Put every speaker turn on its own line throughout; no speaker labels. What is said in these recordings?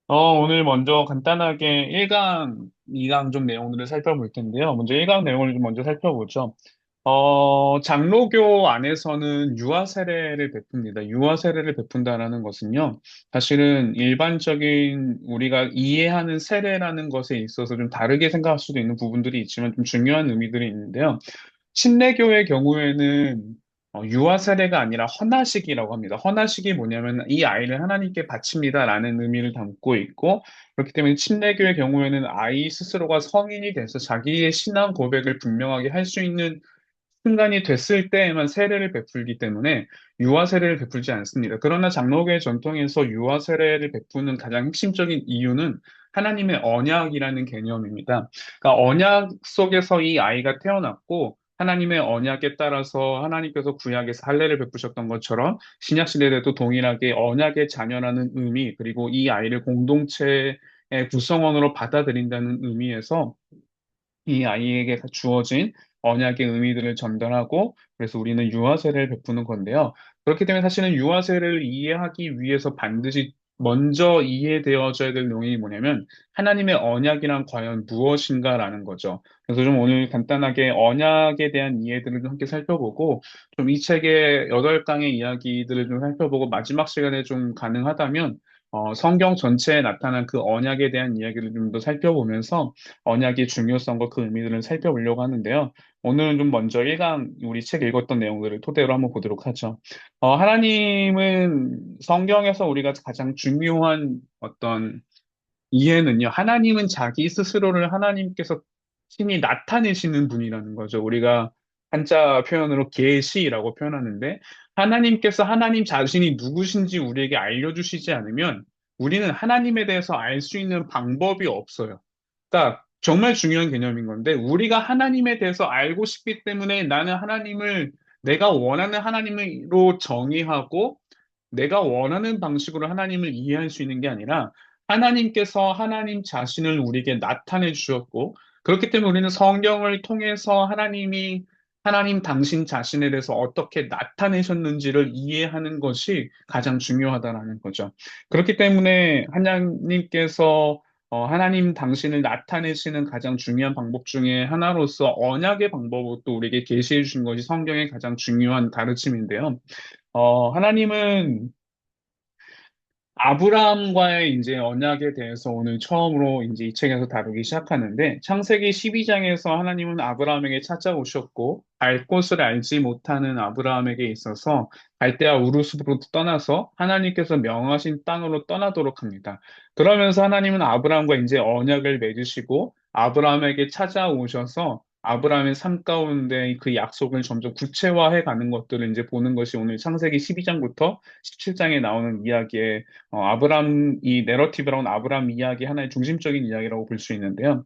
오늘 먼저 간단하게 1강, 2강 좀 내용들을 살펴볼 텐데요. 먼저 1강 내용을 좀 먼저 살펴보죠. 장로교 안에서는 유아 세례를 베풉니다. 유아 세례를 베푼다라는 것은요, 사실은 일반적인 우리가 이해하는 세례라는 것에 있어서 좀 다르게 생각할 수도 있는 부분들이 있지만 좀 중요한 의미들이 있는데요. 침례교의 경우에는 유아 세례가 아니라 헌화식이라고 합니다. 헌화식이 뭐냐면 이 아이를 하나님께 바칩니다라는 의미를 담고 있고 그렇기 때문에 침례교의 경우에는 아이 스스로가 성인이 돼서 자기의 신앙 고백을 분명하게 할 수 있는 순간이 됐을 때에만 세례를 베풀기 때문에 유아 세례를 베풀지 않습니다. 그러나 장로교의 전통에서 유아 세례를 베푸는 가장 핵심적인 이유는 하나님의 언약이라는 개념입니다. 그러니까 언약 속에서 이 아이가 태어났고 하나님의 언약에 따라서 하나님께서 구약에서 할례를 베푸셨던 것처럼 신약 시대에도 동일하게 언약의 자녀라는 의미 그리고 이 아이를 공동체의 구성원으로 받아들인다는 의미에서 이 아이에게 주어진 언약의 의미들을 전달하고 그래서 우리는 유아세를 베푸는 건데요. 그렇기 때문에 사실은 유아세를 이해하기 위해서 반드시 먼저 이해되어져야 될 내용이 뭐냐면 하나님의 언약이란 과연 무엇인가라는 거죠. 그래서 좀 오늘 간단하게 언약에 대한 이해들을 좀 함께 살펴보고 좀 이 책의 8강의 이야기들을 좀 살펴보고 마지막 시간에 좀 가능하다면 성경 전체에 나타난 그 언약에 대한 이야기를 좀 더 살펴보면서 언약의 중요성과 그 의미들을 살펴보려고 하는데요. 오늘은 좀 먼저 1강 우리 책 읽었던 내용들을 토대로 한번 보도록 하죠. 하나님은 성경에서 우리가 가장 중요한 어떤 이해는요. 하나님은 자기 스스로를 하나님께서 친히 나타내시는 분이라는 거죠. 우리가 한자 표현으로 계시라고 표현하는데 하나님께서 하나님 자신이 누구신지 우리에게 알려주시지 않으면 우리는 하나님에 대해서 알 수 있는 방법이 없어요. 그러니까 정말 중요한 개념인 건데 우리가 하나님에 대해서 알고 싶기 때문에 나는 하나님을 내가 원하는 하나님으로 정의하고 내가 원하는 방식으로 하나님을 이해할 수 있는 게 아니라 하나님께서 하나님 자신을 우리에게 나타내 주셨고 그렇기 때문에 우리는 성경을 통해서 하나님 당신 자신에 대해서 어떻게 나타내셨는지를 이해하는 것이 가장 중요하다라는 거죠. 그렇기 때문에 하나님께서 하나님 당신을 나타내시는 가장 중요한 방법 중에 하나로서 언약의 방법을 또 우리에게 계시해 주신 것이 성경의 가장 중요한 가르침인데요. 하나님은 아브라함과의 이제 언약에 대해서 오늘 처음으로 이제 이 책에서 다루기 시작하는데 창세기 12장에서 하나님은 아브라함에게 찾아오셨고 갈 곳을 알지 못하는 아브라함에게 있어서 갈대아 우르스로 떠나서 하나님께서 명하신 땅으로 떠나도록 합니다. 그러면서 하나님은 아브라함과 이제 언약을 맺으시고 아브라함에게 찾아오셔서 아브라함의 삶 가운데 그 약속을 점점 구체화해 가는 것들을 이제 보는 것이 오늘 창세기 12장부터 17장에 나오는 이야기의 이 내러티브라고는 아브라함 이야기 하나의 중심적인 이야기라고 볼 수 있는데요.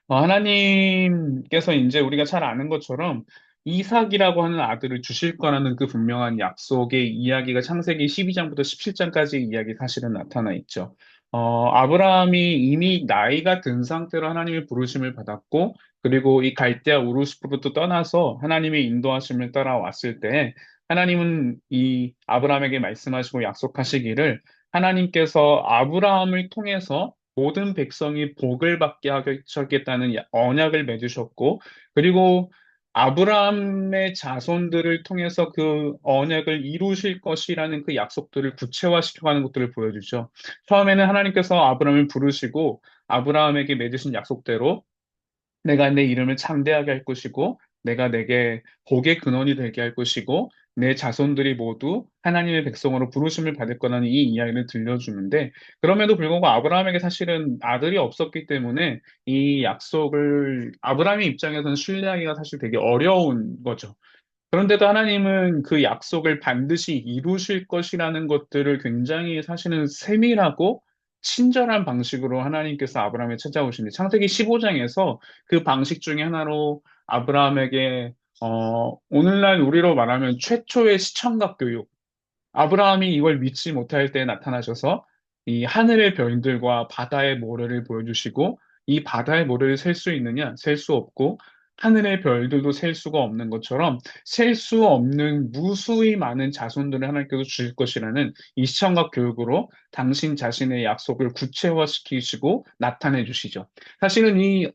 하나님께서 이제 우리가 잘 아는 것처럼 이삭이라고 하는 아들을 주실 거라는 그 분명한 약속의 이야기가 창세기 12장부터 17장까지 이야기 사실은 나타나 있죠. 아브라함이 이미 나이가 든 상태로 하나님의 부르심을 받았고, 그리고 이 갈대아 우르스프로도 떠나서 하나님의 인도하심을 따라왔을 때, 하나님은 이 아브라함에게 말씀하시고 약속하시기를 하나님께서 아브라함을 통해서 모든 백성이 복을 받게 하겠다는 언약을 맺으셨고, 그리고 아브라함의 자손들을 통해서 그 언약을 이루실 것이라는 그 약속들을 구체화시켜가는 것들을 보여주죠. 처음에는 하나님께서 아브라함을 부르시고, 아브라함에게 맺으신 약속대로 내가 내 이름을 창대하게 할 것이고, 내가 내게 복의 근원이 되게 할 것이고, 내 자손들이 모두 하나님의 백성으로 부르심을 받을 거라는 이 이야기를 들려주는데, 그럼에도 불구하고 아브라함에게 사실은 아들이 없었기 때문에 이 약속을 아브라함의 입장에서는 신뢰하기가 사실 되게 어려운 거죠. 그런데도 하나님은 그 약속을 반드시 이루실 것이라는 것들을 굉장히 사실은 세밀하고 친절한 방식으로 하나님께서 아브라함에 찾아오시는데 창세기 15장에서 그 방식 중에 하나로 아브라함에게 오늘날 우리로 말하면 최초의 시청각 교육 아브라함이 이걸 믿지 못할 때 나타나셔서 이 하늘의 별들과 바다의 모래를 보여주시고 이 바다의 모래를 셀 수 있느냐? 셀 수 없고 하늘의 별들도 셀 수가 없는 것처럼 셀 수 없는 무수히 많은 자손들을 하나님께서 주실 것이라는 이 시청각 교육으로 당신 자신의 약속을 구체화시키시고 나타내 주시죠. 사실은 이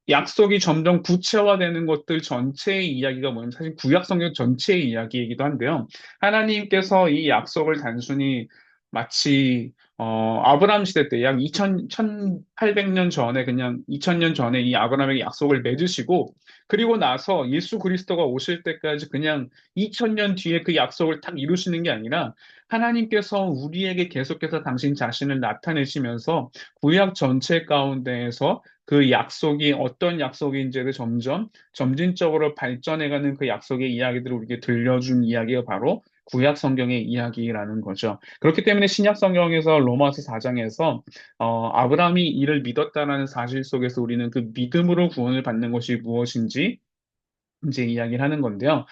약속이 점점 구체화되는 것들 전체의 이야기가 뭐냐면 사실 구약 성경 전체의 이야기이기도 한데요. 하나님께서 이 약속을 단순히 마치 아브라함 시대 때 약 1800년 전에 그냥 2000년 전에 이 아브라함에게 약속을 맺으시고 그리고 나서 예수 그리스도가 오실 때까지 그냥 2000년 뒤에 그 약속을 딱 이루시는 게 아니라 하나님께서 우리에게 계속해서 당신 자신을 나타내시면서 구약 전체 가운데에서 그 약속이 어떤 약속인지를 점점 점진적으로 발전해가는 그 약속의 이야기들을 우리에게 들려준 이야기가 바로 구약 성경의 이야기라는 거죠. 그렇기 때문에 신약 성경에서 로마서 4장에서 아브라함이 이를 믿었다라는 사실 속에서 우리는 그 믿음으로 구원을 받는 것이 무엇인지 이제 이야기를 하는 건데요.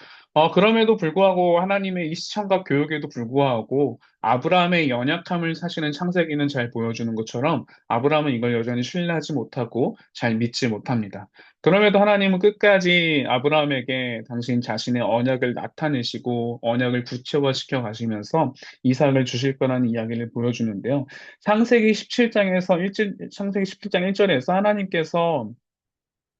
그럼에도 불구하고 하나님의 이 시청각 교육에도 불구하고 아브라함의 연약함을 사실은 창세기는 잘 보여주는 것처럼 아브라함은 이걸 여전히 신뢰하지 못하고 잘 믿지 못합니다. 그럼에도 하나님은 끝까지 아브라함에게 당신 자신의 언약을 나타내시고 언약을 구체화시켜 가시면서 이삭을 주실 거라는 이야기를 보여주는데요. 창세기 17장 1절에서 하나님께서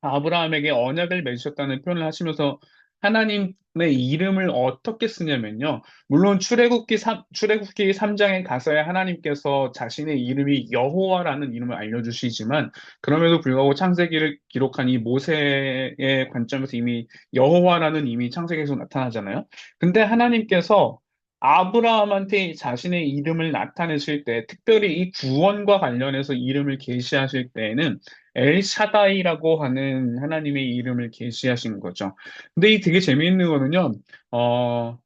아브라함에게 언약을 맺으셨다는 표현을 하시면서 하나님의 이름을 어떻게 쓰냐면요. 물론 출애굽기 3장에 가서야 하나님께서 자신의 이름이 여호와라는 이름을 알려주시지만 그럼에도 불구하고 창세기를 기록한 이 모세의 관점에서 이미 여호와라는 이미 창세기에서 나타나잖아요. 근데 하나님께서 아브라함한테 자신의 이름을 나타내실 때, 특별히 이 구원과 관련해서 이름을 계시하실 때에는 엘샤다이라고 하는 하나님의 이름을 계시하신 거죠. 근데 이 되게 재미있는 거는요, 어,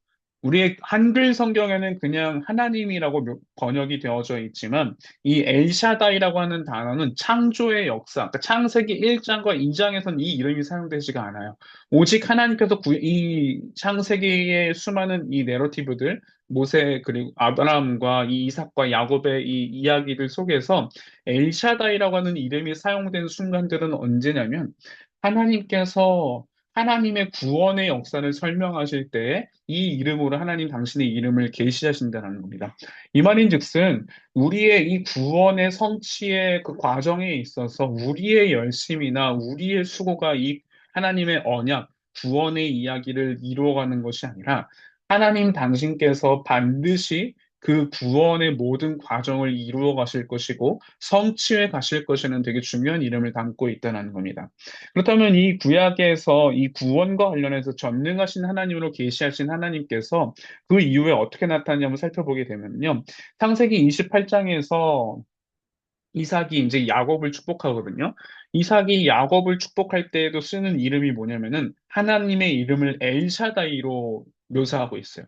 우리의 한글 성경에는 그냥 하나님이라고 번역이 되어져 있지만, 이 엘샤다이라고 하는 단어는 창조의 역사, 그러니까 창세기 1장과 2장에선 이 이름이 사용되지가 않아요. 오직 하나님께서 이 창세기의 수많은 이 내러티브들, 모세 그리고 아브라함과 이 이삭과 야곱의 이 이야기들 속에서 엘샤다이라고 하는 이름이 사용된 순간들은 언제냐면 하나님께서 하나님의 구원의 역사를 설명하실 때 이 이름으로 하나님 당신의 이름을 계시하신다는 겁니다. 이 말인즉슨 우리의 이 구원의 성취의 그 과정에 있어서 우리의 열심이나 우리의 수고가 이 하나님의 언약, 구원의 이야기를 이루어가는 것이 아니라 하나님 당신께서 반드시 그 구원의 모든 과정을 이루어 가실 것이고 성취해 가실 것이라는 되게 중요한 이름을 담고 있다는 겁니다. 그렇다면 이 구약에서 이 구원과 관련해서 전능하신 하나님으로 계시하신 하나님께서 그 이후에 어떻게 나타나냐 한번 살펴보게 되면요. 창세기 28장에서 이삭이 이제 야곱을 축복하거든요. 이삭이 야곱을 축복할 때에도 쓰는 이름이 뭐냐면은 하나님의 이름을 엘샤다이로 묘사하고 있어요.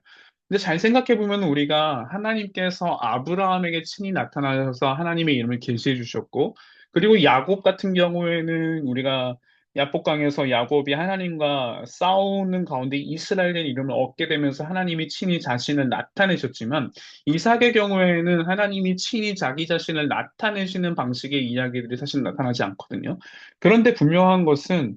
근데 잘 생각해 보면 우리가 하나님께서 아브라함에게 친히 나타나셔서 하나님의 이름을 계시해 주셨고, 그리고 야곱 같은 경우에는 우리가 야복강에서 야곱이 하나님과 싸우는 가운데 이스라엘의 이름을 얻게 되면서 하나님이 친히 자신을 나타내셨지만, 이삭의 경우에는 하나님이 친히 자기 자신을 나타내시는 방식의 이야기들이 사실 나타나지 않거든요. 그런데 분명한 것은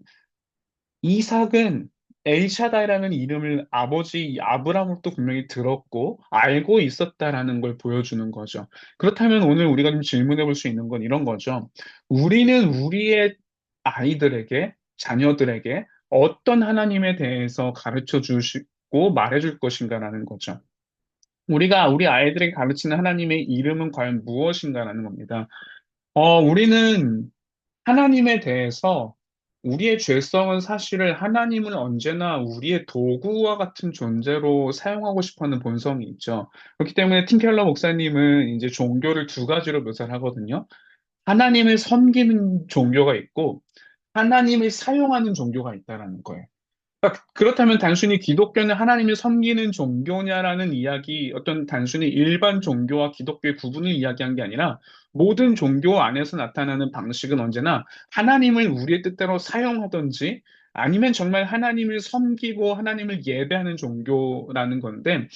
이삭은 엘샤다이라는 이름을 아버지 아브라함으로부터 분명히 들었고 알고 있었다라는 걸 보여주는 거죠. 그렇다면 오늘 우리가 좀 질문해 볼 수 있는 건 이런 거죠. 우리는 우리의 아이들에게, 자녀들에게 어떤 하나님에 대해서 가르쳐 주시고 말해 줄 것인가라는 거죠. 우리가 우리 아이들에게 가르치는 하나님의 이름은 과연 무엇인가라는 겁니다. 우리는 하나님에 대해서 우리의 죄성은 사실을 하나님을 언제나 우리의 도구와 같은 존재로 사용하고 싶어 하는 본성이 있죠. 그렇기 때문에 팀켈러 목사님은 이제 종교를 두 가지로 묘사를 하거든요. 하나님을 섬기는 종교가 있고 하나님을 사용하는 종교가 있다라는 거예요. 그렇다면 단순히 기독교는 하나님을 섬기는 종교냐라는 이야기, 어떤 단순히 일반 종교와 기독교의 구분을 이야기한 게 아니라 모든 종교 안에서 나타나는 방식은 언제나 하나님을 우리의 뜻대로 사용하든지 아니면 정말 하나님을 섬기고 하나님을 예배하는 종교라는 건데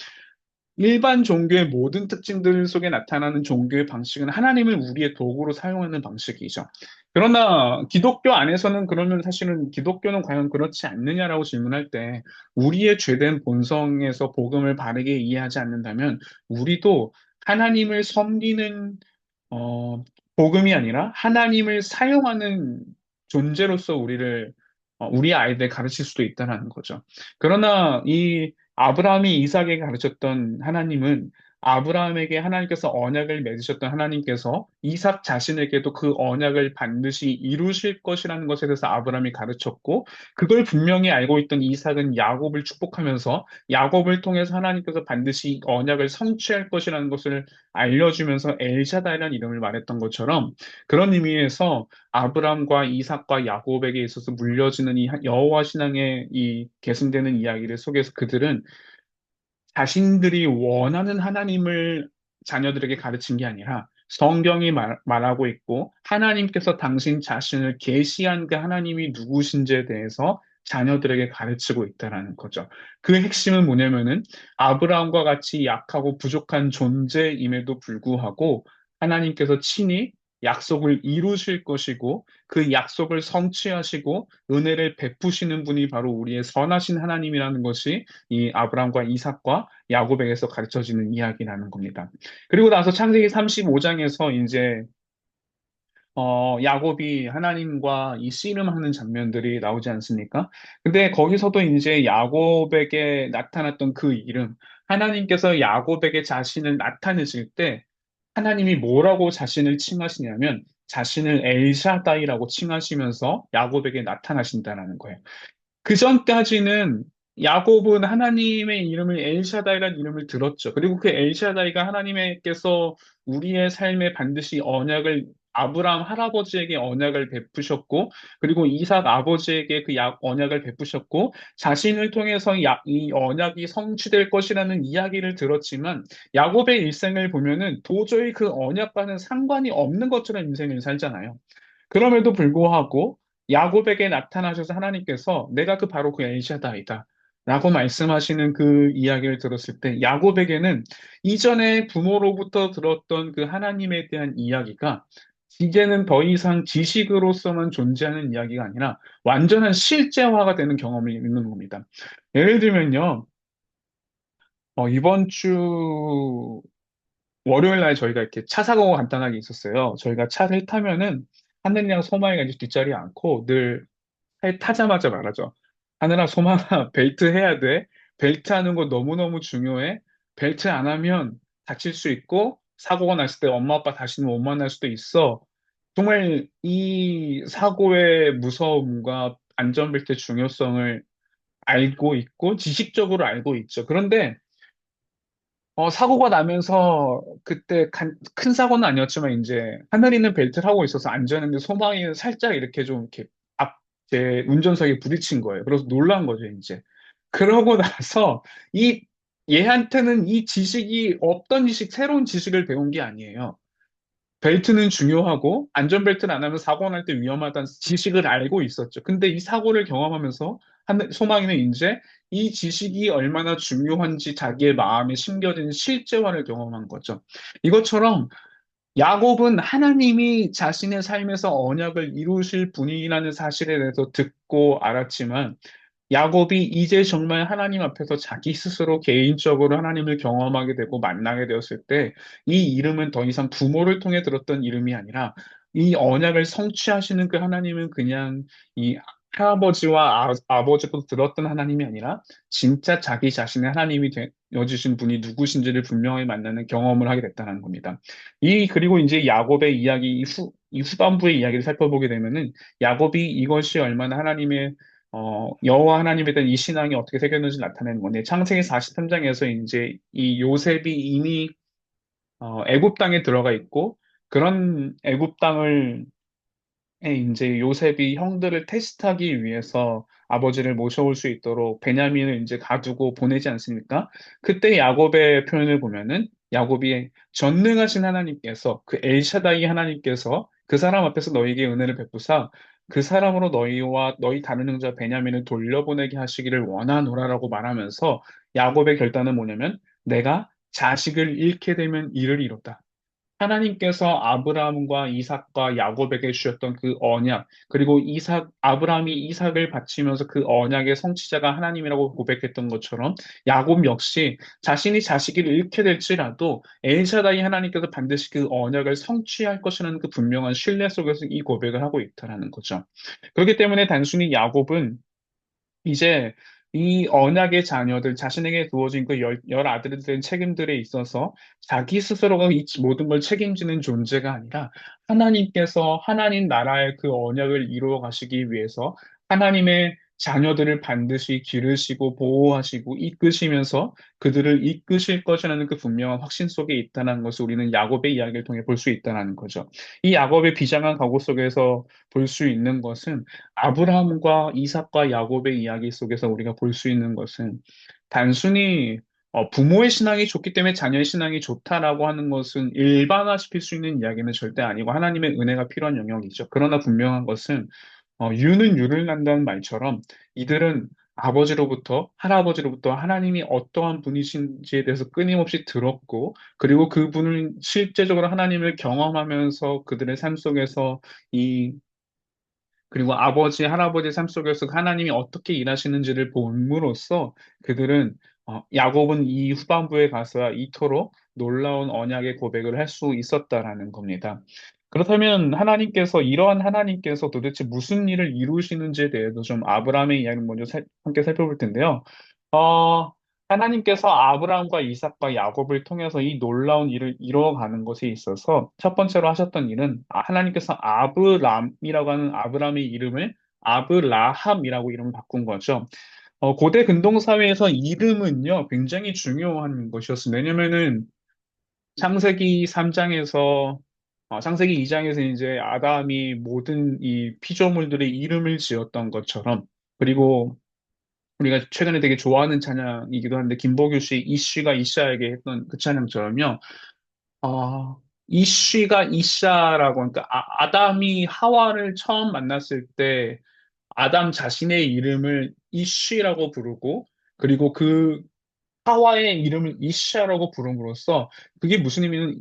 일반 종교의 모든 특징들 속에 나타나는 종교의 방식은 하나님을 우리의 도구로 사용하는 방식이죠. 그러나 기독교 안에서는 그러면 사실은 기독교는 과연 그렇지 않느냐라고 질문할 때 우리의 죄된 본성에서 복음을 바르게 이해하지 않는다면 우리도 하나님을 섬기는 어, 복음이 아니라 하나님을 사용하는 존재로서 우리 아이들 가르칠 수도 있다는 거죠. 그러나 이 아브라함이 이삭에게 가르쳤던 하나님은 아브라함에게 하나님께서 언약을 맺으셨던 하나님께서 이삭 자신에게도 그 언약을 반드시 이루실 것이라는 것에 대해서 아브라함이 가르쳤고 그걸 분명히 알고 있던 이삭은 야곱을 축복하면서 야곱을 통해서 하나님께서 반드시 언약을 성취할 것이라는 것을 알려주면서 엘샤다이라는 이름을 말했던 것처럼 그런 의미에서 아브람과 이삭과 야곱에게 있어서 물려지는 이 여호와 신앙의 이 계승되는 이야기를 속에서 그들은 자신들이 원하는 하나님을 자녀들에게 가르친 게 아니라 성경이 말하고 있고 하나님께서 당신 자신을 계시한 그 하나님이 누구신지에 대해서 자녀들에게 가르치고 있다라는 거죠. 그 핵심은 뭐냐면은 아브라함과 같이 약하고 부족한 존재임에도 불구하고 하나님께서 친히 약속을 이루실 것이고 그 약속을 성취하시고 은혜를 베푸시는 분이 바로 우리의 선하신 하나님이라는 것이 이 아브라함과 이삭과 야곱에게서 가르쳐지는 이야기라는 겁니다. 그리고 나서 창세기 35장에서 이제 야곱이 하나님과 이 씨름하는 장면들이 나오지 않습니까? 근데 거기서도 이제 야곱에게 나타났던 그 이름, 하나님께서 야곱에게 자신을 나타내실 때 하나님이 뭐라고 자신을 칭하시냐면 자신을 엘샤다이라고 칭하시면서 야곱에게 나타나신다는 거예요. 그 전까지는 야곱은 하나님의 이름을 엘샤다이라는 이름을 들었죠. 그리고 그 엘샤다이가 하나님께서 우리의 삶에 반드시 언약을 아브라함 할아버지에게 언약을 베푸셨고, 그리고 이삭 아버지에게 그 언약을 베푸셨고, 자신을 통해서 이 언약이 성취될 것이라는 이야기를 들었지만, 야곱의 일생을 보면은 도저히 그 언약과는 상관이 없는 것처럼 인생을 살잖아요. 그럼에도 불구하고 야곱에게 나타나셔서 하나님께서 내가 바로 그 엘샤다이다. 라고 말씀하시는 그 이야기를 들었을 때 야곱에게는 이전에 부모로부터 들었던 그 하나님에 대한 이야기가 이제는 더 이상 지식으로서만 존재하는 이야기가 아니라 완전한 실제화가 되는 경험을 있는 겁니다. 예를 들면요, 이번 주 월요일 날 저희가 이렇게 차 사고가 간단하게 있었어요. 저희가 차를 타면은 하늘이랑 소망이가 이제 뒷자리에 않고 늘 차에 타자마자 말하죠. 하늘아, 소망아, 벨트 해야 돼. 벨트 하는 거 너무너무 중요해. 벨트 안 하면 다칠 수 있고 사고가 났을 때 엄마 아빠 다시는 못 만날 수도 있어. 정말 이 사고의 무서움과 안전벨트의 중요성을 알고 있고 지식적으로 알고 있죠. 그런데 사고가 나면서 그때 큰 사고는 아니었지만 이제 하늘이는 벨트를 하고 있어서 안전했는데 소망이는 살짝 이렇게 좀 이렇게 제 운전석에 부딪힌 거예요. 그래서 놀란 거죠, 이제. 그러고 나서 이 얘한테는 이 지식이 없던 지식, 새로운 지식을 배운 게 아니에요. 벨트는 중요하고 안전벨트를 안 하면 사고 날 때 위험하다는 지식을 알고 있었죠. 근데 이 사고를 경험하면서 소망이는 이제 이 지식이 얼마나 중요한지 자기의 마음에 심겨진 실제화를 경험한 거죠. 이것처럼 야곱은 하나님이 자신의 삶에서 언약을 이루실 분이라는 사실에 대해서 듣고 알았지만 야곱이 이제 정말 하나님 앞에서 자기 스스로 개인적으로 하나님을 경험하게 되고 만나게 되었을 때 이 이름은 더 이상 부모를 통해 들었던 이름이 아니라 이 언약을 성취하시는 그 하나님은 그냥 이 할아버지와 아버지부터 들었던 하나님이 아니라 진짜 자기 자신의 하나님이 되어주신 분이 누구신지를 분명히 만나는 경험을 하게 됐다는 겁니다. 그리고 이제 야곱의 이야기, 이 후반부의 이야기를 살펴보게 되면은 야곱이 이것이 얼마나 여호와 하나님에 대한 이 신앙이 어떻게 새겼는지 나타내는 건데, 창세기 43장에서 이제 이 요셉이 이미 애굽 땅에 들어가 있고, 그런 애굽 땅을 이제 요셉이 형들을 테스트하기 위해서 아버지를 모셔올 수 있도록 베냐민을 이제 가두고 보내지 않습니까? 그때 야곱의 표현을 보면은 야곱이 전능하신 하나님께서 그 엘샤다이 하나님께서 그 사람 앞에서 너희에게 은혜를 베푸사 그 사람으로 너희와 너희 다른 형제 베냐민을 돌려보내게 하시기를 원하노라라고 말하면서 야곱의 결단은 뭐냐면 내가 자식을 잃게 되면 이를 이뤘다. 하나님께서 아브라함과 이삭과 야곱에게 주셨던 그 언약, 그리고 아브라함이 이삭을 바치면서 그 언약의 성취자가 하나님이라고 고백했던 것처럼 야곱 역시 자신이 자식을 잃게 될지라도 엘샤다이 하나님께서 반드시 그 언약을 성취할 것이라는 그 분명한 신뢰 속에서 이 고백을 하고 있다는 거죠. 그렇기 때문에 단순히 야곱은 이제 이 언약의 자녀들, 자신에게 주어진 그 열 아들에 대한 책임들에 있어서 자기 스스로가 이 모든 걸 책임지는 존재가 아니라 하나님께서 하나님 나라의 그 언약을 이루어 가시기 위해서 하나님의 자녀들을 반드시 기르시고 보호하시고 이끄시면서 그들을 이끄실 것이라는 그 분명한 확신 속에 있다는 것을 우리는 야곱의 이야기를 통해 볼 수 있다는 거죠. 이 야곱의 비장한 각오 속에서 볼 수 있는 것은 아브라함과 이삭과 야곱의 이야기 속에서 우리가 볼 수 있는 것은 단순히 부모의 신앙이 좋기 때문에 자녀의 신앙이 좋다라고 하는 것은 일반화시킬 수 있는 이야기는 절대 아니고 하나님의 은혜가 필요한 영역이죠. 그러나 분명한 것은 유는 유를 난다는 말처럼 이들은 아버지로부터 할아버지로부터 하나님이 어떠한 분이신지에 대해서 끊임없이 들었고 그리고 그분을 실제적으로 하나님을 경험하면서 그들의 삶 속에서 이 그리고 아버지, 할아버지 삶 속에서 하나님이 어떻게 일하시는지를 봄으로써 그들은 야곱은 이 후반부에 가서야 이토록 놀라운 언약의 고백을 할 수 있었다라는 겁니다. 그렇다면 이러한 하나님께서 도대체 무슨 일을 이루시는지에 대해서 좀 아브라함의 이야기를 먼저 함께 살펴볼 텐데요. 어, 하나님께서 아브라함과 이삭과 야곱을 통해서 이 놀라운 일을 이루어가는 것에 있어서 첫 번째로 하셨던 일은 하나님께서 아브람이라고 하는 아브람의 이름을 아브라함이라고 이름을 바꾼 거죠. 고대 근동 사회에서 이름은요 굉장히 중요한 것이었습니다. 왜냐면은 창세기 3장에서 창세기 2장에서 이제 아담이 모든 이 피조물들의 이름을 지었던 것처럼 그리고 우리가 최근에 되게 좋아하는 찬양이기도 한데 김보규 씨 이씨가 이샤에게 했던 그 찬양처럼요. 이씨가 이샤라고 그러니까 아담이 하와를 처음 만났을 때 아담 자신의 이름을 이씨라고 부르고 그리고 그 하와의 이름을 이샤라고 부름으로써 그게 무슨 의미는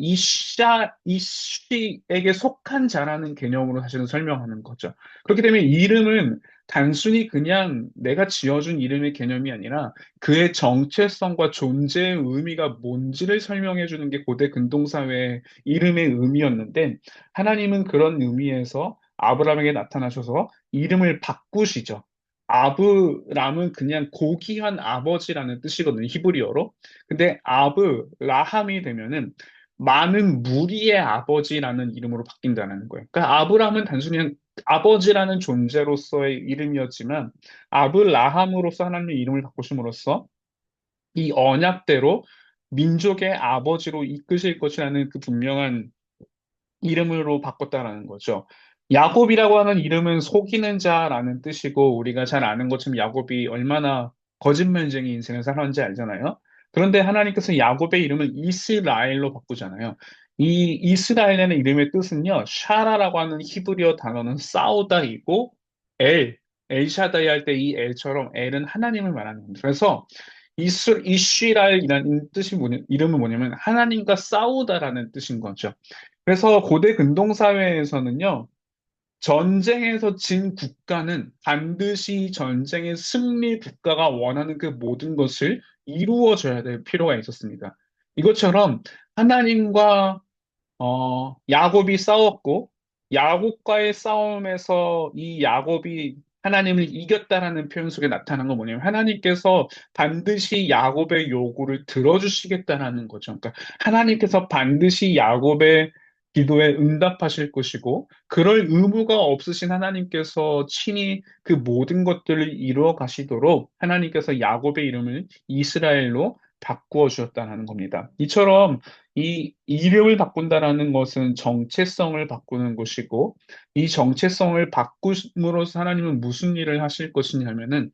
이씨에게 속한 자라는 개념으로 사실은 설명하는 거죠. 그렇기 때문에 이 이름은 단순히 그냥 내가 지어준 이름의 개념이 아니라 그의 정체성과 존재의 의미가 뭔지를 설명해 주는 게 고대 근동사회의 이름의 의미였는데 하나님은 그런 의미에서 아브라함에게 나타나셔서 이름을 바꾸시죠. 아브람은 그냥 고귀한 아버지라는 뜻이거든요, 히브리어로. 근데 아브라함이 되면은 많은 무리의 아버지라는 이름으로 바뀐다는 거예요. 그러니까 아브람은 단순히 그냥 아버지라는 존재로서의 이름이었지만 아브라함으로서 하나님의 이름을 바꾸심으로써 이 언약대로 민족의 아버지로 이끄실 것이라는 그 분명한 이름으로 바꿨다라는 거죠. 야곱이라고 하는 이름은 속이는 자라는 뜻이고 우리가 잘 아는 것처럼 야곱이 얼마나 거짓말쟁이 인생을 살았는지 알잖아요. 그런데 하나님께서 야곱의 이름을 이스라엘로 바꾸잖아요. 이 이스라엘이라는 이름의 뜻은요, 샤라라고 하는 히브리어 단어는 싸우다이고 엘샤다이 할 때 이 엘처럼 엘은 하나님을 말하는 겁니다. 그래서 이스라엘이라는 뜻이 이름은 뭐냐면 하나님과 싸우다라는 뜻인 거죠. 그래서 고대 근동사회에서는요, 전쟁에서 진 국가는 반드시 전쟁의 승리 국가가 원하는 그 모든 것을 이루어줘야 될 필요가 있었습니다. 이것처럼 하나님과 야곱이 싸웠고, 야곱과의 싸움에서 이 야곱이 하나님을 이겼다라는 표현 속에 나타난 건 뭐냐면, 하나님께서 반드시 야곱의 요구를 들어주시겠다라는 거죠. 그러니까 하나님께서 반드시 야곱의 기도에 응답하실 것이고, 그럴 의무가 없으신 하나님께서 친히 그 모든 것들을 이루어 가시도록 하나님께서 야곱의 이름을 이스라엘로 바꾸어 주셨다는 겁니다. 이처럼 이 이름을 바꾼다라는 것은 정체성을 바꾸는 것이고, 이 정체성을 바꿈으로써 하나님은 무슨 일을 하실 것이냐면은,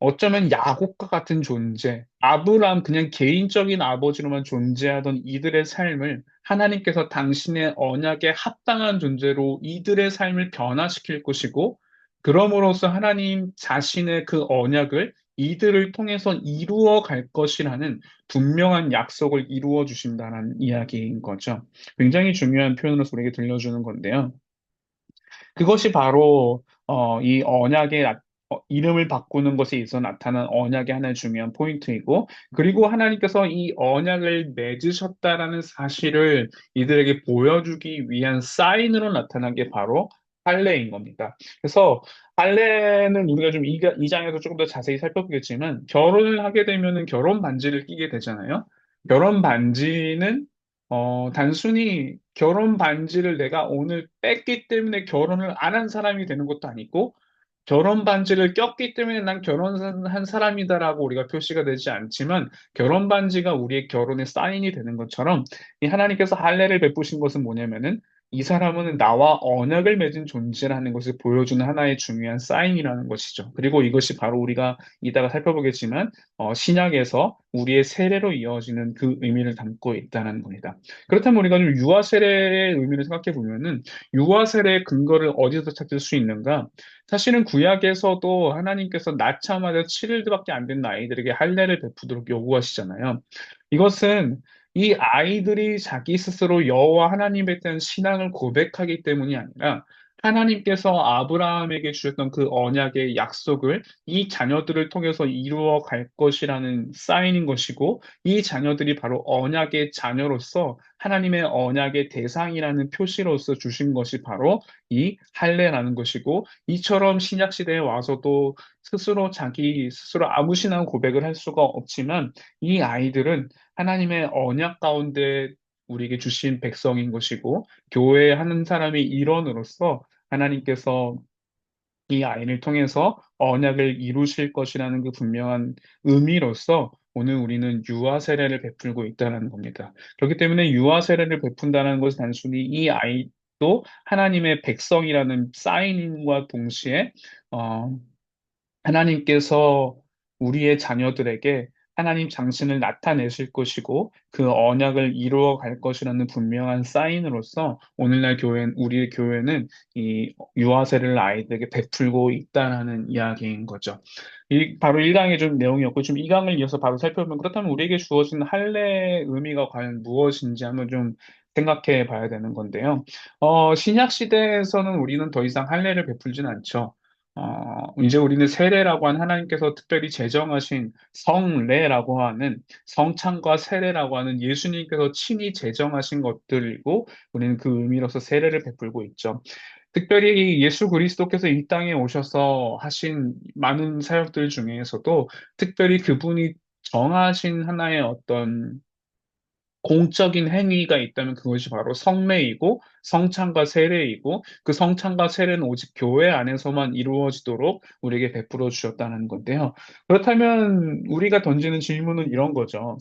어쩌면 야곱과 같은 존재, 아브라함 그냥 개인적인 아버지로만 존재하던 이들의 삶을 하나님께서 당신의 언약에 합당한 존재로 이들의 삶을 변화시킬 것이고, 그럼으로써 하나님 자신의 그 언약을 이들을 통해서 이루어 갈 것이라는 분명한 약속을 이루어 주신다는 이야기인 거죠. 굉장히 중요한 표현으로서 우리에게 들려주는 건데요. 그것이 바로 이 이름을 바꾸는 것에 있어 나타난 언약의 하나의 중요한 포인트이고, 그리고 하나님께서 이 언약을 맺으셨다라는 사실을 이들에게 보여주기 위한 사인으로 나타난 게 바로 할례인 겁니다. 그래서 할례는 우리가 좀 이 장에서 조금 더 자세히 살펴보겠지만, 결혼을 하게 되면은 결혼 반지를 끼게 되잖아요. 결혼 반지는 단순히 결혼 반지를 내가 오늘 뺐기 때문에 결혼을 안 한 사람이 되는 것도 아니고, 결혼 반지를 꼈기 때문에 난 결혼한 사람이다라고 우리가 표시가 되지 않지만, 결혼 반지가 우리의 결혼의 사인이 되는 것처럼, 이 하나님께서 할례를 베푸신 것은 뭐냐면은, 이 사람은 나와 언약을 맺은 존재라는 것을 보여주는 하나의 중요한 사인이라는 것이죠. 그리고 이것이 바로 우리가 이따가 살펴보겠지만, 신약에서 우리의 세례로 이어지는 그 의미를 담고 있다는 겁니다. 그렇다면 우리가 좀 유아 세례의 의미를 생각해 보면은, 유아 세례의 근거를 어디서 찾을 수 있는가? 사실은 구약에서도 하나님께서 낳자마자 7일밖에 안 된 아이들에게 할례를 베푸도록 요구하시잖아요. 이것은 이 아이들이 자기 스스로 여호와 하나님에 대한 신앙을 고백하기 때문이 아니라, 하나님께서 아브라함에게 주셨던 그 언약의 약속을 이 자녀들을 통해서 이루어 갈 것이라는 사인인 것이고, 이 자녀들이 바로 언약의 자녀로서 하나님의 언약의 대상이라는 표시로서 주신 것이 바로 이 할례라는 것이고, 이처럼 신약 시대에 와서도 스스로 자기 스스로 아무 신앙 고백을 할 수가 없지만, 이 아이들은 하나님의 언약 가운데 우리에게 주신 백성인 것이고, 교회 하는 사람의 일원으로서 하나님께서 이 아이를 통해서 언약을 이루실 것이라는 그 분명한 의미로서 오늘 우리는 유아 세례를 베풀고 있다는 겁니다. 그렇기 때문에 유아 세례를 베푼다는 것은 단순히 이 아이도 하나님의 백성이라는 사인과 동시에 어, 하나님께서 우리의 자녀들에게 하나님 당신을 나타내실 것이고 그 언약을 이루어 갈 것이라는 분명한 사인으로서 오늘날 우리의 교회는 이 유아세를 아이들에게 베풀고 있다라는 이야기인 거죠. 바로 1강의 좀 내용이었고, 좀 2강을 이어서 바로 살펴보면, 그렇다면 우리에게 주어진 할례의 의미가 과연 무엇인지 한번 좀 생각해 봐야 되는 건데요. 신약 시대에서는 우리는 더 이상 할례를 베풀진 않죠. 이제 우리는 세례라고 하는 하나님께서 특별히 제정하신 성례라고 하는 성찬과 세례라고 하는 예수님께서 친히 제정하신 것들이고, 우리는 그 의미로서 세례를 베풀고 있죠. 특별히 예수 그리스도께서 이 땅에 오셔서 하신 많은 사역들 중에서도 특별히 그분이 정하신 하나의 어떤 공적인 행위가 있다면 그것이 바로 성례이고 성찬과 세례이고, 그 성찬과 세례는 오직 교회 안에서만 이루어지도록 우리에게 베풀어 주셨다는 건데요. 그렇다면 우리가 던지는 질문은 이런 거죠.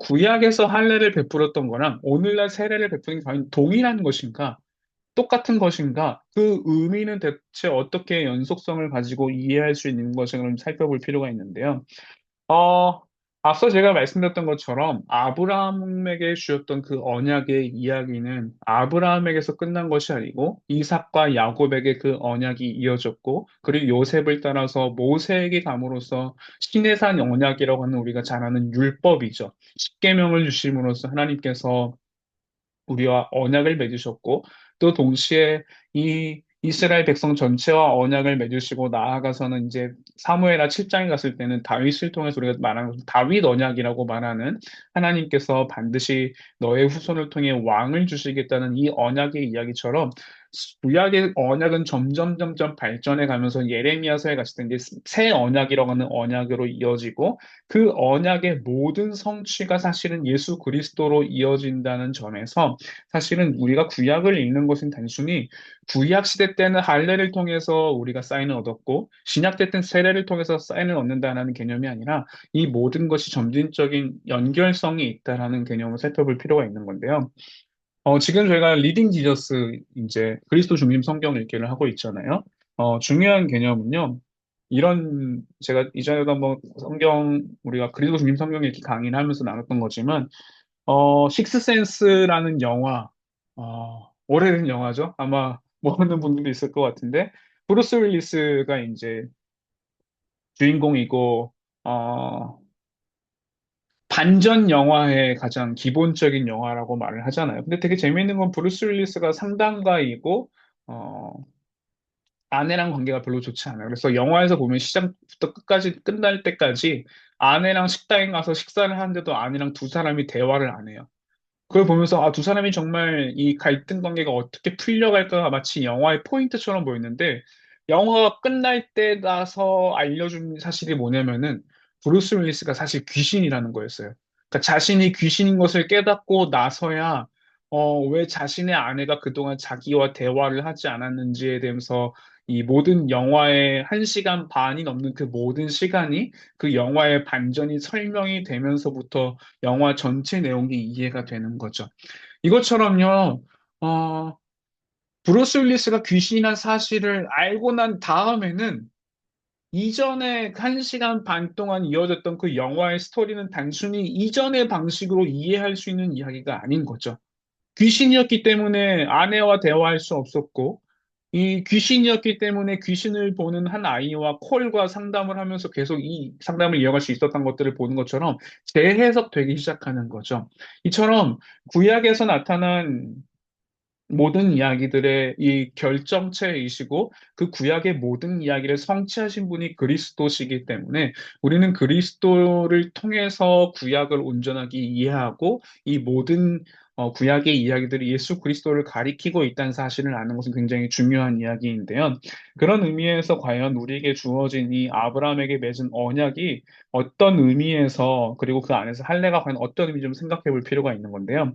구약에서 할례를 베풀었던 거랑 오늘날 세례를 베푸는 게 과연 동일한 것인가? 똑같은 것인가? 그 의미는 대체 어떻게 연속성을 가지고 이해할 수 있는 것을 살펴볼 필요가 있는데요. 어, 앞서 제가 말씀드렸던 것처럼 아브라함에게 주셨던 그 언약의 이야기는 아브라함에게서 끝난 것이 아니고 이삭과 야곱에게 그 언약이 이어졌고, 그리고 요셉을 따라서 모세에게 감으로써 시내산 언약이라고 하는 우리가 잘 아는 율법이죠. 십계명을 주심으로써 하나님께서 우리와 언약을 맺으셨고, 또 동시에 이 이스라엘 백성 전체와 언약을 맺으시고 나아가서는 이제 사무엘하 7장에 갔을 때는 다윗을 통해서 우리가 말하는 것은 다윗 언약이라고 말하는, 하나님께서 반드시 너의 후손을 통해 왕을 주시겠다는 이 언약의 이야기처럼, 구약의 언약은 점점 발전해 가면서 예레미야서에 갔을 때 이제 새 언약이라고 하는 언약으로 이어지고, 그 언약의 모든 성취가 사실은 예수 그리스도로 이어진다는 점에서, 사실은 우리가 구약을 읽는 것은 단순히 구약 시대 때는 할례를 통해서 우리가 사인을 얻었고 신약 때 때는 세례를 통해서 사인을 얻는다는 개념이 아니라, 이 모든 것이 점진적인 연결성이 있다라는 개념을 살펴볼 필요가 있는 건데요. 지금 저희가 리딩 지저스 이제 그리스도 중심 성경 읽기를 하고 있잖아요. 중요한 개념은요. 제가 이전에도 한번 우리가 그리스도 중심 성경 읽기 강의를 하면서 나눴던 거지만, 식스센스라는 영화, 오래된 영화죠. 아마 모르는 분들도 있을 것 같은데, 브루스 윌리스가 이제 주인공이고, 어, 반전 영화의 가장 기본적인 영화라고 말을 하잖아요. 근데 되게 재밌는 건 브루스 윌리스가 상담가이고, 어, 아내랑 관계가 별로 좋지 않아요. 그래서 영화에서 보면 시작부터 끝까지 끝날 때까지 아내랑 식당에 가서 식사를 하는데도 아내랑 두 사람이 대화를 안 해요. 그걸 보면서 아, 두 사람이 정말 이 갈등 관계가 어떻게 풀려갈까 마치 영화의 포인트처럼 보였는데 영화가 끝날 때 가서 알려준 사실이 뭐냐면은 브루스 윌리스가 사실 귀신이라는 거였어요. 그러니까 자신이 귀신인 것을 깨닫고 나서야 왜 자신의 아내가 그동안 자기와 대화를 하지 않았는지에 대해서 이 모든 영화의 1시간 반이 넘는 그 모든 시간이 그 영화의 반전이 설명이 되면서부터 영화 전체 내용이 이해가 되는 거죠. 이것처럼요, 어, 브루스 윌리스가 귀신이란 사실을 알고 난 다음에는 이전에 1시간 반 동안 이어졌던 그 영화의 스토리는 단순히 이전의 방식으로 이해할 수 있는 이야기가 아닌 거죠. 귀신이었기 때문에 아내와 대화할 수 없었고, 이 귀신이었기 때문에 귀신을 보는 한 아이와 콜과 상담을 하면서 계속 이 상담을 이어갈 수 있었던 것들을 보는 것처럼 재해석되기 시작하는 거죠. 이처럼 구약에서 나타난 모든 이야기들의 이 결정체이시고 그 구약의 모든 이야기를 성취하신 분이 그리스도시기 때문에 우리는 그리스도를 통해서 구약을 온전하게 이해하고 이 모든 구약의 이야기들이 예수 그리스도를 가리키고 있다는 사실을 아는 것은 굉장히 중요한 이야기인데요. 그런 의미에서 과연 우리에게 주어진 이 아브라함에게 맺은 언약이 어떤 의미에서 그리고 그 안에서 할례가 과연 어떤 의미 좀 생각해 볼 필요가 있는 건데요.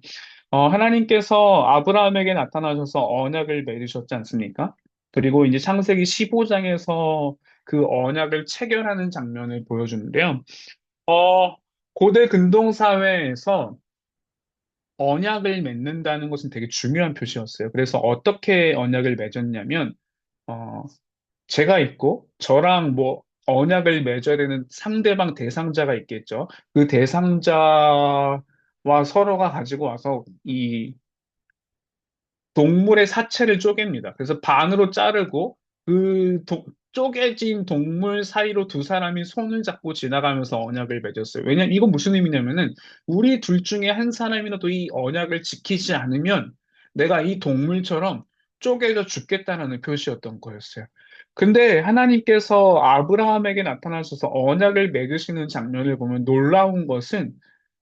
하나님께서 아브라함에게 나타나셔서 언약을 맺으셨지 않습니까? 그리고 이제 창세기 15장에서 그 언약을 체결하는 장면을 보여주는데요. 어, 고대 근동사회에서 언약을 맺는다는 것은 되게 중요한 표시였어요. 그래서 어떻게 언약을 맺었냐면, 어, 제가 있고, 저랑 뭐, 언약을 맺어야 되는 상대방 대상자가 있겠죠. 그 대상자와 서로가 가지고 와서 이 동물의 사체를 쪼갭니다. 그래서 반으로 자르고 쪼개진 동물 사이로 두 사람이 손을 잡고 지나가면서 언약을 맺었어요. 왜냐면 이건 무슨 의미냐면은 우리 둘 중에 한 사람이라도 이 언약을 지키지 않으면 내가 이 동물처럼 쪼개져 죽겠다는 표시였던 거였어요. 근데 하나님께서 아브라함에게 나타나셔서 언약을 맺으시는 장면을 보면 놀라운 것은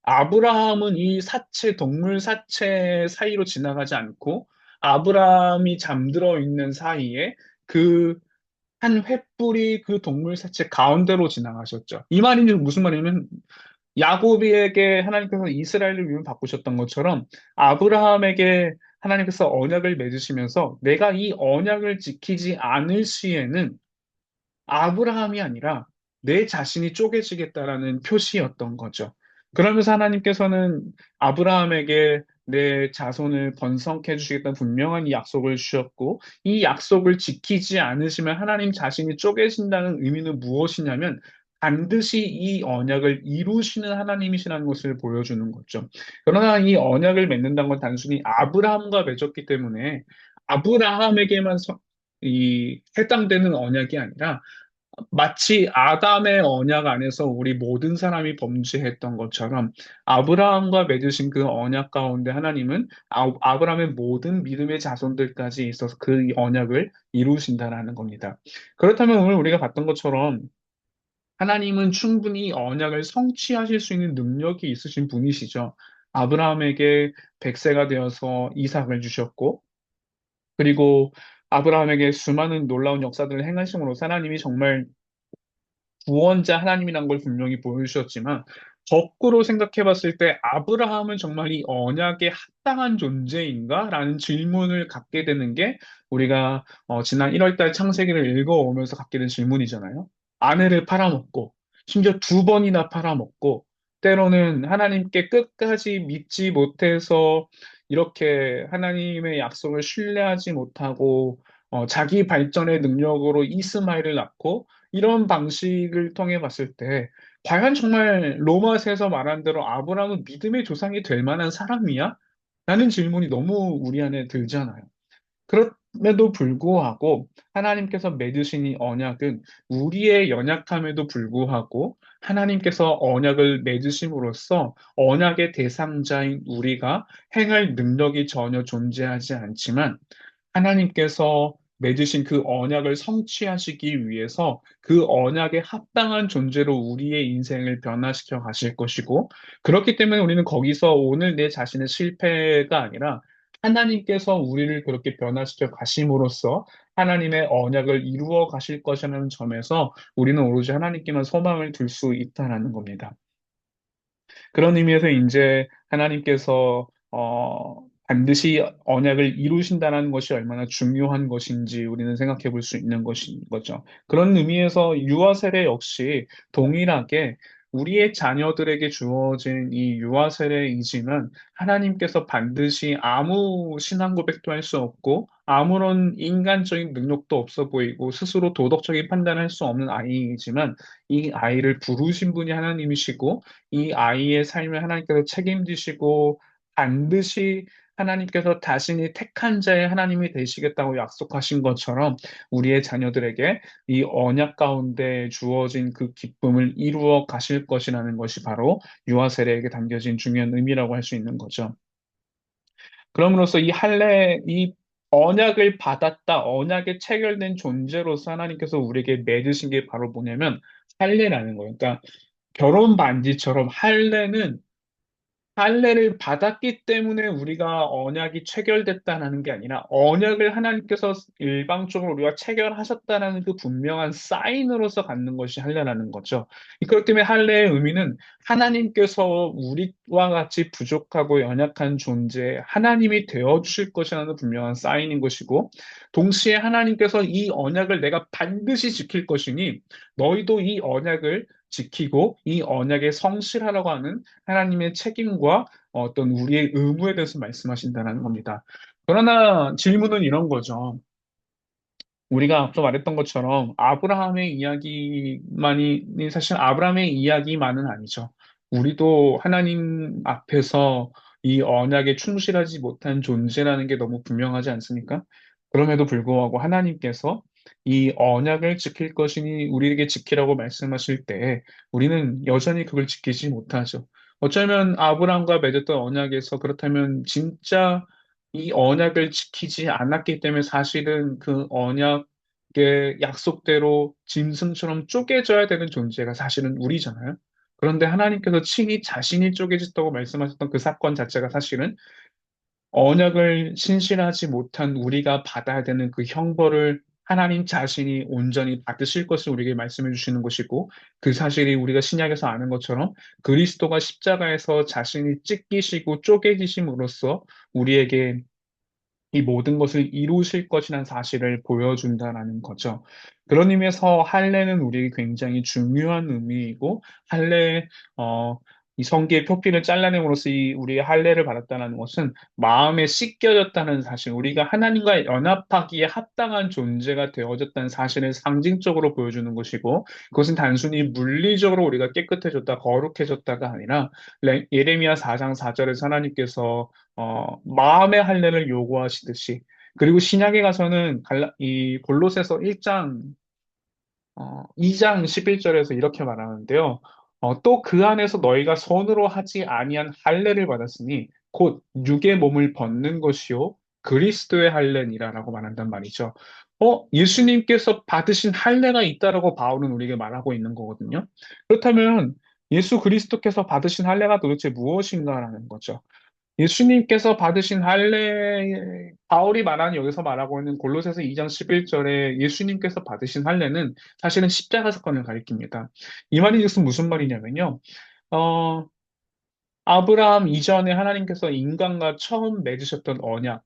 아브라함은 이 사체, 동물 사체 사이로 지나가지 않고 아브라함이 잠들어 있는 사이에 그 한 횃불이 그 동물 사체 가운데로 지나가셨죠. 이 말이 무슨 말이냐면 야곱에게 하나님께서 이스라엘을 위해 바꾸셨던 것처럼 아브라함에게 하나님께서 언약을 맺으시면서 내가 이 언약을 지키지 않을 시에는 아브라함이 아니라 내 자신이 쪼개지겠다라는 표시였던 거죠. 그러면서 하나님께서는 아브라함에게 내 자손을 번성케 해주시겠다는 분명한 이 약속을 주셨고, 이 약속을 지키지 않으시면 하나님 자신이 쪼개진다는 의미는 무엇이냐면, 반드시 이 언약을 이루시는 하나님이시라는 것을 보여주는 거죠. 그러나 이 언약을 맺는다는 건 단순히 아브라함과 맺었기 때문에 아브라함에게만 이 해당되는 언약이 아니라 마치 아담의 언약 안에서 우리 모든 사람이 범죄했던 것처럼 아브라함과 맺으신 그 언약 가운데 하나님은 아브라함의 모든 믿음의 자손들까지 있어서 그 언약을 이루신다라는 겁니다. 그렇다면 오늘 우리가 봤던 것처럼 하나님은 충분히 언약을 성취하실 수 있는 능력이 있으신 분이시죠. 아브라함에게 100세가 되어서 이삭을 주셨고 그리고 아브라함에게 수많은 놀라운 역사들을 행하심으로 하나님이 정말 구원자 하나님이란 걸 분명히 보여주셨지만 거꾸로 생각해 봤을 때 아브라함은 정말 이 언약에 합당한 존재인가? 라는 질문을 갖게 되는 게 우리가 지난 1월 달 창세기를 읽어오면서 갖게 된 질문이잖아요. 아내를 팔아먹고 심지어 두 번이나 팔아먹고 때로는 하나님께 끝까지 믿지 못해서 이렇게 하나님의 약속을 신뢰하지 못하고 자기 발전의 능력으로 이스마엘을 낳고 이런 방식을 통해 봤을 때, 과연 정말 로마서에서 말한 대로 아브라함은 믿음의 조상이 될 만한 사람이야? 라는 질문이 너무 우리 안에 들잖아요. 그럼에도 불구하고 하나님께서 맺으신 이 언약은 우리의 연약함에도 불구하고 하나님께서 언약을 맺으심으로써 언약의 대상자인 우리가 행할 능력이 전혀 존재하지 않지만 하나님께서 맺으신 그 언약을 성취하시기 위해서 그 언약에 합당한 존재로 우리의 인생을 변화시켜 가실 것이고, 그렇기 때문에 우리는 거기서 오늘 내 자신의 실패가 아니라 하나님께서 우리를 그렇게 변화시켜 가심으로써 하나님의 언약을 이루어 가실 것이라는 점에서 우리는 오로지 하나님께만 소망을 둘 수 있다는 겁니다. 그런 의미에서 이제 하나님께서 반드시 언약을 이루신다는 것이 얼마나 중요한 것인지 우리는 생각해 볼 수 있는 것인 거죠. 그런 의미에서 유아 세례 역시 동일하게 우리의 자녀들에게 주어진 이 유아 세례이지만 하나님께서 반드시 아무 신앙 고백도 할 수 없고 아무런 인간적인 능력도 없어 보이고 스스로 도덕적인 판단을 할 수 없는 아이이지만 이 아이를 부르신 분이 하나님이시고 이 아이의 삶을 하나님께서 책임지시고 반드시 하나님께서 자신이 택한 자의 하나님이 되시겠다고 약속하신 것처럼 우리의 자녀들에게 이 언약 가운데 주어진 그 기쁨을 이루어 가실 것이라는 것이 바로 유아 세례에게 담겨진 중요한 의미라고 할 수 있는 거죠. 그럼으로써 이 언약을 받았다, 언약에 체결된 존재로서 하나님께서 우리에게 맺으신 게 바로 뭐냐면 할례라는 거예요. 그러니까 결혼 반지처럼 할례를 받았기 때문에 우리가 언약이 체결됐다는 게 아니라 언약을 하나님께서 일방적으로 우리가 체결하셨다는 그 분명한 사인으로서 갖는 것이 할례라는 거죠. 그렇기 때문에 할례의 의미는 하나님께서 우리와 같이 부족하고 연약한 존재, 하나님이 되어 주실 것이라는 분명한 사인인 것이고, 동시에 하나님께서 이 언약을 내가 반드시 지킬 것이니 너희도 이 언약을 지키고 이 언약에 성실하라고 하는 하나님의 책임과 어떤 우리의 의무에 대해서 말씀하신다는 겁니다. 그러나 질문은 이런 거죠. 우리가 앞서 말했던 것처럼 아브라함의 이야기만이 사실 아브라함의 이야기만은 아니죠. 우리도 하나님 앞에서 이 언약에 충실하지 못한 존재라는 게 너무 분명하지 않습니까? 그럼에도 불구하고 하나님께서 이 언약을 지킬 것이니 우리에게 지키라고 말씀하실 때 우리는 여전히 그걸 지키지 못하죠. 어쩌면 아브라함과 맺었던 언약에서 그렇다면 진짜 이 언약을 지키지 않았기 때문에 사실은 그 언약의 약속대로 짐승처럼 쪼개져야 되는 존재가 사실은 우리잖아요. 그런데 하나님께서 친히 자신이 쪼개졌다고 말씀하셨던 그 사건 자체가 사실은 언약을 신실하지 못한 우리가 받아야 되는 그 형벌을 하나님 자신이 온전히 받으실 것을 우리에게 말씀해 주시는 것이고, 그 사실이 우리가 신약에서 아는 것처럼 그리스도가 십자가에서 자신이 찢기시고 쪼개지심으로써 우리에게 이 모든 것을 이루실 것이라는 사실을 보여준다라는 거죠. 그런 의미에서 할례는 우리에게 굉장히 중요한 의미이고, 할례, 이 성기의 표피를 잘라냄으로써 이 우리의 할례를 받았다는 것은 마음에 씻겨졌다는 사실, 우리가 하나님과 연합하기에 합당한 존재가 되어졌다는 사실을 상징적으로 보여주는 것이고, 그것은 단순히 물리적으로 우리가 깨끗해졌다, 거룩해졌다가 아니라, 예레미야 4장 4절에서 하나님께서 마음의 할례를 요구하시듯이 그리고 신약에 가서는 이 골로새서 1장 2장 11절에서 이렇게 말하는데요. 또 그 안에서 너희가 손으로 하지 아니한 할례를 받았으니 곧 육의 몸을 벗는 것이요 그리스도의 할례니라라고 말한단 말이죠. 예수님께서 받으신 할례가 있다라고 바울은 우리에게 말하고 있는 거거든요. 그렇다면 예수 그리스도께서 받으신 할례가 도대체 무엇인가라는 거죠. 예수님께서 받으신 할례, 바울이 말하는 여기서 말하고 있는 골로새서 2장 11절에 예수님께서 받으신 할례는 사실은 십자가 사건을 가리킵니다. 이 말이 무슨 말이냐면요. 어, 아브라함 이전에 하나님께서 인간과 처음 맺으셨던 언약,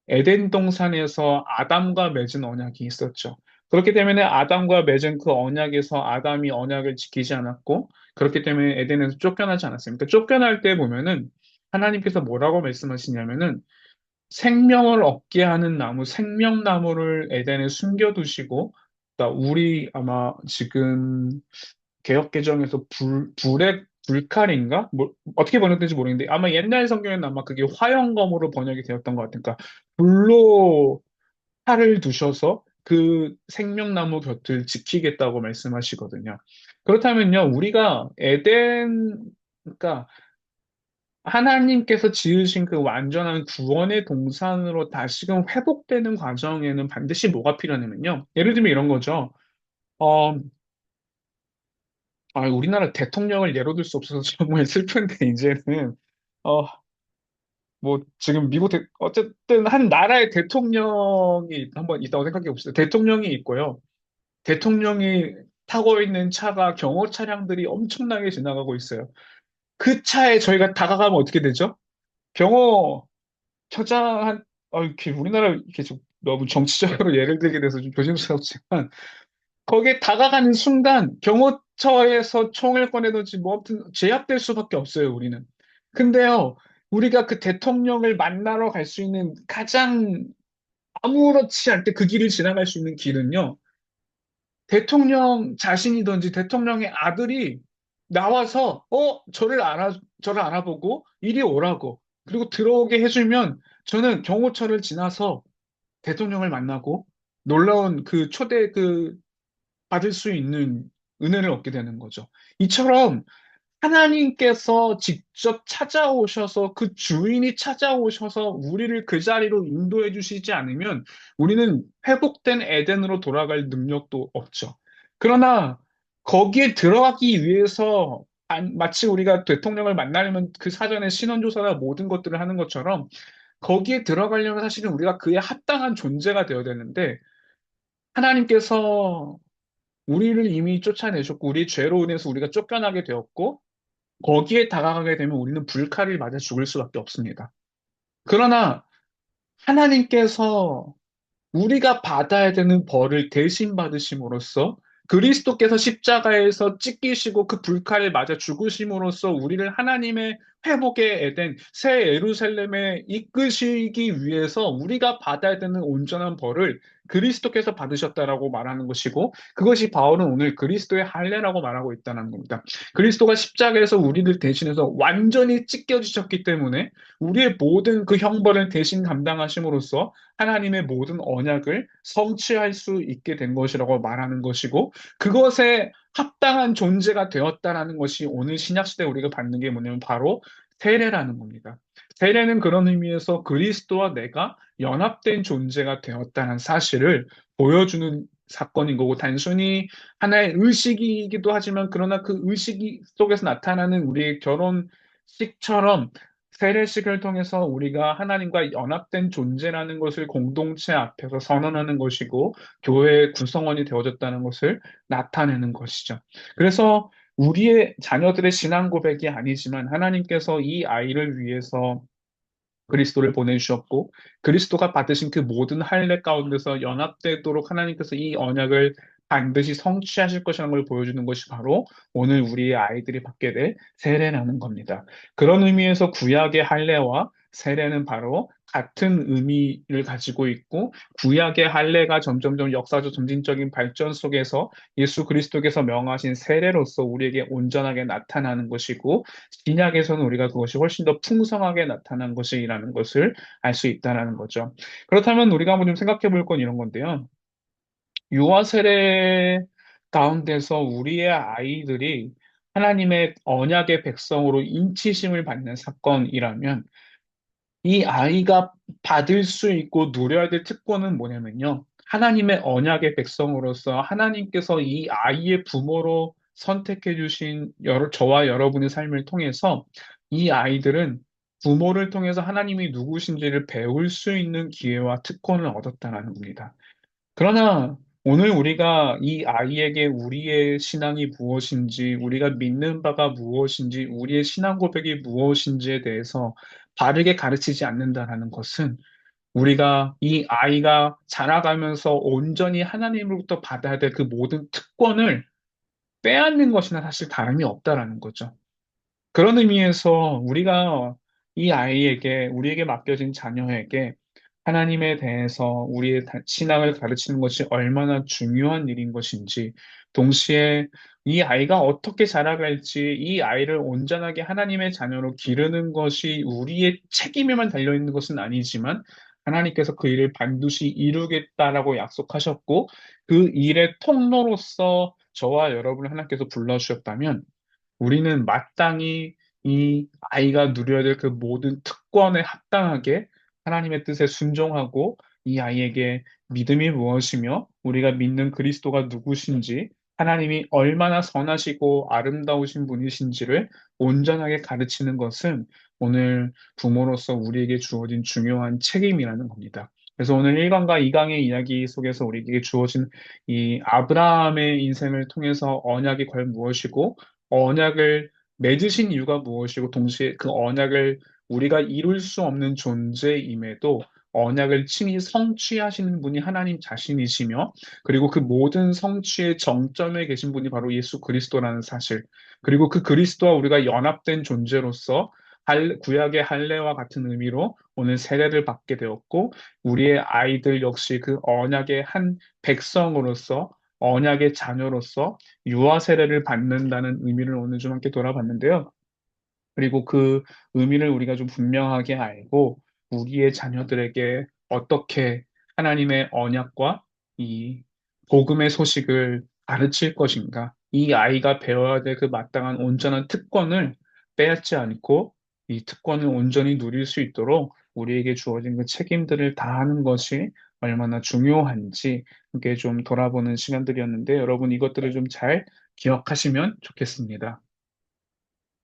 에덴 동산에서 아담과 맺은 언약이 있었죠. 그렇기 때문에 아담과 맺은 그 언약에서 아담이 언약을 지키지 않았고, 그렇기 때문에 에덴에서 쫓겨나지 않았습니까? 쫓겨날 때 보면은 하나님께서 뭐라고 말씀하시냐면은 생명을 얻게 하는 나무, 생명나무를 에덴에 숨겨두시고, 그러니까 우리 아마 지금 개역개정에서 불의 불칼인가? 뭐, 어떻게 번역된지 모르겠는데, 아마 옛날 성경에는 아마 그게 화영검으로 번역이 되었던 것 같으니까, 불로 팔을 두셔서 그 생명나무 곁을 지키겠다고 말씀하시거든요. 그렇다면요, 우리가 그러니까 하나님께서 지으신 그 완전한 구원의 동산으로 다시금 회복되는 과정에는 반드시 뭐가 필요하냐면요. 예를 들면 이런 거죠. 어, 우리나라 대통령을 예로 들 수 없어서 정말 슬픈데, 이제는, 어, 뭐, 지금 어쨌든 한 나라의 대통령이 한번 있다고 생각해 봅시다. 대통령이 있고요. 대통령이 타고 있는 차가 경호 차량들이 엄청나게 지나가고 있어요. 그 차에 저희가 다가가면 어떻게 되죠? 경호 이렇게 우리나라 이렇게 좀 너무 정치적으로 예를 들게 돼서 좀 조심스럽지만, 거기에 다가가는 순간 경호처에서 총을 꺼내든지 뭐 아무튼 제압될 수밖에 없어요, 우리는. 근데요, 우리가 그 대통령을 만나러 갈 수 있는 가장 아무렇지 않게 그 길을 지나갈 수 있는 길은요, 대통령 자신이든지 대통령의 아들이 나와서, 저를 알아보고 이리 오라고, 그리고 들어오게 해주면 저는 경호처를 지나서 대통령을 만나고 놀라운 그 받을 수 있는 은혜를 얻게 되는 거죠. 이처럼 하나님께서 직접 찾아오셔서 그 주인이 찾아오셔서 우리를 그 자리로 인도해 주시지 않으면 우리는 회복된 에덴으로 돌아갈 능력도 없죠. 그러나 거기에 들어가기 위해서 마치 우리가 대통령을 만나려면 그 사전에 신원조사나 모든 것들을 하는 것처럼 거기에 들어가려면 사실은 우리가 그에 합당한 존재가 되어야 되는데, 하나님께서 우리를 이미 쫓아내셨고 우리 죄로 인해서 우리가 쫓겨나게 되었고 거기에 다가가게 되면 우리는 불칼을 맞아 죽을 수밖에 없습니다. 그러나 하나님께서 우리가 받아야 되는 벌을 대신 받으심으로써 그리스도께서 십자가에서 찢기시고 그 불칼에 맞아 죽으심으로써 우리를 하나님의 회복의 에덴, 새 예루살렘에 이끄시기 위해서 우리가 받아야 되는 온전한 벌을 그리스도께서 받으셨다라고 말하는 것이고, 그것이 바울은 오늘 그리스도의 할례라고 말하고 있다는 겁니다. 그리스도가 십자가에서 우리를 대신해서 완전히 찢겨지셨기 때문에 우리의 모든 그 형벌을 대신 감당하심으로써 하나님의 모든 언약을 성취할 수 있게 된 것이라고 말하는 것이고, 그것에 합당한 존재가 되었다라는 것이 오늘 신약 시대에 우리가 받는 게 뭐냐면 바로 세례라는 겁니다. 세례는 그런 의미에서 그리스도와 내가 연합된 존재가 되었다는 사실을 보여주는 사건인 거고, 단순히 하나의 의식이기도 하지만 그러나 그 의식 속에서 나타나는 우리의 결혼식처럼 세례식을 통해서 우리가 하나님과 연합된 존재라는 것을 공동체 앞에서 선언하는 것이고 교회의 구성원이 되어졌다는 것을 나타내는 것이죠. 그래서 우리의 자녀들의 신앙 고백이 아니지만 하나님께서 이 아이를 위해서 그리스도를 보내주셨고 그리스도가 받으신 그 모든 할례 가운데서 연합되도록 하나님께서 이 언약을 반드시 성취하실 것이라는 걸 보여주는 것이 바로 오늘 우리의 아이들이 받게 될 세례라는 겁니다. 그런 의미에서 구약의 할례와 세례는 바로 같은 의미를 가지고 있고, 구약의 할례가 점점점 역사적 점진적인 발전 속에서 예수 그리스도께서 명하신 세례로서 우리에게 온전하게 나타나는 것이고, 신약에서는 우리가 그것이 훨씬 더 풍성하게 나타난 것이라는 것을 알 수 있다는 거죠. 그렇다면 우리가 한번 좀 생각해 볼 건 이런 건데요. 유아 세례 가운데서 우리의 아이들이 하나님의 언약의 백성으로 인치심을 받는 사건이라면 이 아이가 받을 수 있고 누려야 될 특권은 뭐냐면요. 하나님의 언약의 백성으로서 하나님께서 이 아이의 부모로 선택해 주신 저와 여러분의 삶을 통해서 이 아이들은 부모를 통해서 하나님이 누구신지를 배울 수 있는 기회와 특권을 얻었다는 겁니다. 그러나 오늘 우리가 이 아이에게 우리의 신앙이 무엇인지, 우리가 믿는 바가 무엇인지, 우리의 신앙 고백이 무엇인지에 대해서 바르게 가르치지 않는다라는 것은 우리가 이 아이가 자라가면서 온전히 하나님으로부터 받아야 될 그 모든 특권을 빼앗는 것이나 사실 다름이 없다라는 거죠. 그런 의미에서 우리가 이 아이에게, 우리에게 맡겨진 자녀에게 하나님에 대해서 우리의 신앙을 가르치는 것이 얼마나 중요한 일인 것인지, 동시에 이 아이가 어떻게 자라갈지, 이 아이를 온전하게 하나님의 자녀로 기르는 것이 우리의 책임에만 달려있는 것은 아니지만, 하나님께서 그 일을 반드시 이루겠다라고 약속하셨고 그 일의 통로로서 저와 여러분을 하나님께서 불러주셨다면 우리는 마땅히 이 아이가 누려야 될 그 모든 특권에 합당하게 하나님의 뜻에 순종하고 이 아이에게 믿음이 무엇이며 우리가 믿는 그리스도가 누구신지 하나님이 얼마나 선하시고 아름다우신 분이신지를 온전하게 가르치는 것은 오늘 부모로서 우리에게 주어진 중요한 책임이라는 겁니다. 그래서 오늘 1강과 2강의 이야기 속에서 우리에게 주어진 이 아브라함의 인생을 통해서 언약이 과연 무엇이고 언약을 맺으신 이유가 무엇이고 동시에 그 언약을 우리가 이룰 수 없는 존재임에도 언약을 친히 성취하시는 분이 하나님 자신이시며 그리고 그 모든 성취의 정점에 계신 분이 바로 예수 그리스도라는 사실 그리고 그 그리스도와 우리가 연합된 존재로서 구약의 할례와 같은 의미로 오늘 세례를 받게 되었고 우리의 아이들 역시 그 언약의 한 백성으로서 언약의 자녀로서 유아 세례를 받는다는 의미를 오늘 좀 함께 돌아봤는데요. 그리고 그 의미를 우리가 좀 분명하게 알고 우리의 자녀들에게 어떻게 하나님의 언약과 이 복음의 소식을 가르칠 것인가. 이 아이가 배워야 될 그 마땅한 온전한 특권을 빼앗지 않고 이 특권을 온전히 누릴 수 있도록 우리에게 주어진 그 책임들을 다하는 것이 얼마나 중요한지 함께 좀 돌아보는 시간들이었는데 여러분 이것들을 좀 잘 기억하시면 좋겠습니다.